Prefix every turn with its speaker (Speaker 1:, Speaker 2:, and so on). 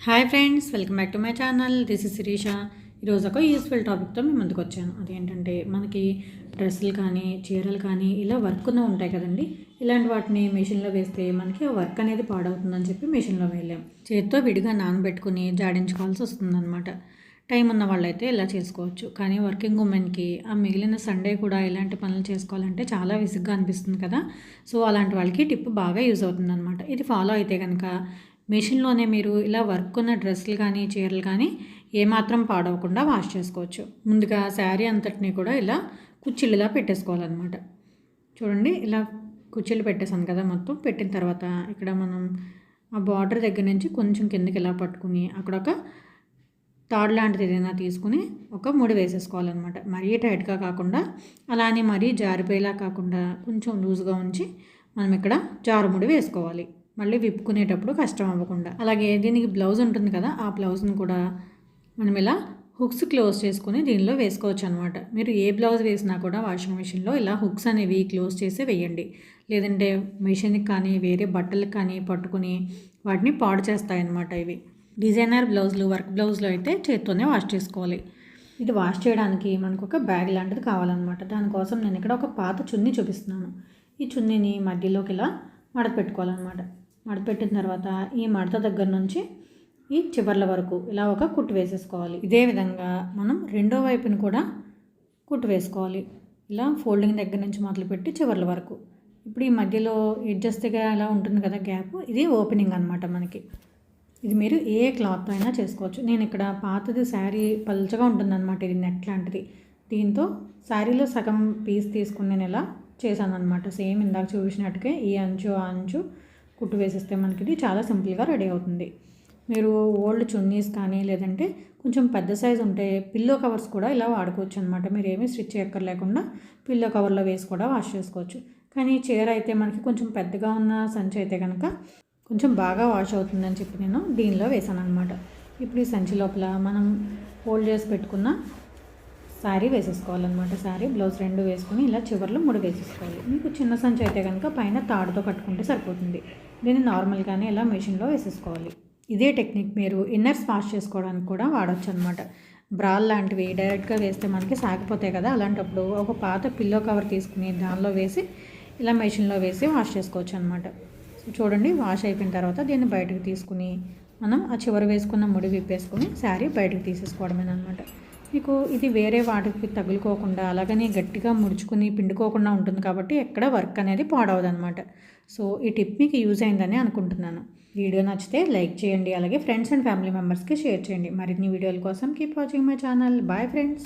Speaker 1: Hi friends, welcome back to my channel. This is Shirisha. ఈరోజు ఒక useful టాపిక్తో మీ ముందుకు వచ్చాను. అదేంటంటే మనకి డ్రెస్సులు కానీ చీరలు కానీ ఇలా వర్క్ ఉంటాయి కదండి. ఇలాంటి వాటిని మెషిన్లో వేస్తే మనకి ఆ వర్క్ అనేది పాడవుతుందని చెప్పి మెషిన్లో వేయలేం. చేతితో విడిగా నానబెట్టుకుని జాడించుకోవాల్సి వస్తుందన్నమాట. టైం ఉన్న వాళ్ళైతే ఇలా చేసుకోవచ్చు. కానీ వర్కింగ్ ఉమెన్కి ఆ మిగిలిన సండే కూడా ఇలాంటి పనులు చేసుకోవాలంటే చాలా విసుగ్గా అనిపిస్తుంది కదా. సో అలాంటి వాళ్ళకి టిప్ బాగా యూజ్ అవుతుందన్నమాట. ఇది ఫాలో అయితే కనుక మెషిన్లోనే మీరు ఇలా వర్క్ ఉన్న డ్రెస్సులు కానీ చీరలు కానీ ఏమాత్రం పాడవకుండా వాష్ చేసుకోవచ్చు. ముందుగా శారీ అంతటినీ కూడా ఇలా కుచ్చిళ్ళులా పెట్టేసుకోవాలన్నమాట. చూడండి, ఇలా కుచ్చిళ్ళు పెట్టేసాను కదా. మొత్తం పెట్టిన తర్వాత ఇక్కడ మనం ఆ బార్డర్ దగ్గర నుంచి కొంచెం కిందకి ఇలా పట్టుకుని అక్కడ ఒక తాడు లాంటిది ఏదైనా తీసుకుని ఒక ముడి వేసేసుకోవాలన్నమాట. మరీ టైట్గా కాకుండా అలానే మరీ జారిపోయేలా కాకుండా కొంచెం లూజ్గా ఉంచి మనం ఇక్కడ జారుముడి వేసుకోవాలి. మళ్ళీ విప్పుకునేటప్పుడు కష్టం అవ్వకుండా. అలాగే దీనికి బ్లౌజ్ ఉంటుంది కదా, ఆ బ్లౌజ్ని కూడా మనం ఇలా హుక్స్ క్లోజ్ చేసుకుని దీనిలో వేసుకోవచ్చు అనమాట. మీరు ఏ బ్లౌజ్ వేసినా కూడా వాషింగ్ మిషన్లో ఇలా హుక్స్ అనేవి క్లోజ్ చేసి వేయండి. లేదంటే మిషన్కి కానీ వేరే బట్టలకు కానీ పట్టుకుని వాటిని పాడు చేస్తాయన్నమాట. ఇవి డిజైనర్ బ్లౌజులు, వర్క్ బ్లౌజ్లో అయితే చేత్తోనే వాష్ చేసుకోవాలి. ఇది వాష్ చేయడానికి మనకు ఒక బ్యాగ్ లాంటిది కావాలన్నమాట. దానికోసం నేను ఇక్కడ ఒక పాత చున్నీ చూపిస్తున్నాను. ఈ చున్నీని మధ్యలోకి ఇలా మడత పెట్టుకోవాలన్నమాట. మడతపెట్టిన తర్వాత ఈ మడత దగ్గర నుంచి ఈ చివర్ల వరకు ఇలా ఒక కుట్టు వేసేసుకోవాలి. ఇదే విధంగా మనం రెండో వైపుని కూడా కుట్టు వేసుకోవాలి. ఇలా ఫోల్డింగ్ దగ్గర నుంచి మొదలుపెట్టి చివర్ల వరకు. ఇప్పుడు ఈ మధ్యలో అడ్జస్ట్గా ఇలా ఉంటుంది కదా గ్యాప్, ఇది ఓపెనింగ్ అనమాట మనకి. ఇది మీరు ఏ క్లాత్ అయినా చేసుకోవచ్చు. నేను ఇక్కడ పాతది శారీ పల్చగా ఉంటుందన్నమాట, ఇది నెట్ లాంటిది. దీంతో శారీలో సగం పీస్ తీసుకుని నేను ఇలా చేశాను అనమాట. సేమ్ ఇందాక చూపించినట్టుగా ఈ అంచు ఆ అంచు కుట్టు వేసేస్తే మనకి ఇది చాలా సింపుల్గా రెడీ అవుతుంది. మీరు ఓల్డ్ చున్నీస్ కానీ లేదంటే కొంచెం పెద్ద సైజు ఉంటే పిల్లో కవర్స్ కూడా ఇలా వాడుకోవచ్చు అనమాట. మీరు ఏమీ స్టిచ్ చేయక్కర్లేకుండా పిల్లో కవర్లో వేసి కూడా వాష్ చేసుకోవచ్చు. కానీ చీర అయితే మనకి కొంచెం పెద్దగా ఉన్న సంచి అయితే కనుక కొంచెం బాగా వాష్ అవుతుందని చెప్పి నేను దీనిలో వేసాను అనమాట. ఇప్పుడు ఈ సంచి లోపల మనం ఫోల్డ్ చేసి పెట్టుకున్న శారీ వేసేసుకోవాలన్నమాట. శారీ బ్లౌజ్ రెండు వేసుకుని ఇలా చివర్లో ముడి వేసేసుకోవాలి. మీకు చిన్న సంచి అయితే కనుక పైన తాడుతో కట్టుకుంటే సరిపోతుంది. దీన్ని నార్మల్గానే ఇలా మెషిన్లో వేసేసుకోవాలి. ఇదే టెక్నిక్ మీరు ఇన్నర్స్ వాష్ చేసుకోవడానికి కూడా వాడచ్చు అనమాట. బ్రాల్ లాంటివి డైరెక్ట్గా వేస్తే మనకి సాగిపోతాయి కదా, అలాంటప్పుడు ఒక పాత పిల్లో కవర్ తీసుకుని దానిలో వేసి ఇలా మెషిన్లో వేసి వాష్ చేసుకోవచ్చు అనమాట. సో చూడండి, వాష్ అయిపోయిన తర్వాత దీన్ని బయటకు తీసుకుని మనం ఆ చివరి వేసుకున్న ముడి విప్పేసుకుని శారీ బయటకు తీసేసుకోవడమేనమాట. మీకు ఇది వేరే వాటికి తగులుకోకుండా అలాగని గట్టిగా ముడుచుకుని పిండుకోకుండా ఉంటుంది కాబట్టి ఎక్కడ వర్క్ అనేది పాడవదనమాట. సో ఈ టిప్ మీకు యూజ్ అయిందని అనుకుంటున్నాను. వీడియో నచ్చితే లైక్ చేయండి, అలాగే ఫ్రెండ్స్ అండ్ ఫ్యామిలీ మెంబర్స్కి షేర్ చేయండి. మరిన్ని వీడియోల కోసం keep watching my channel. Bye friends.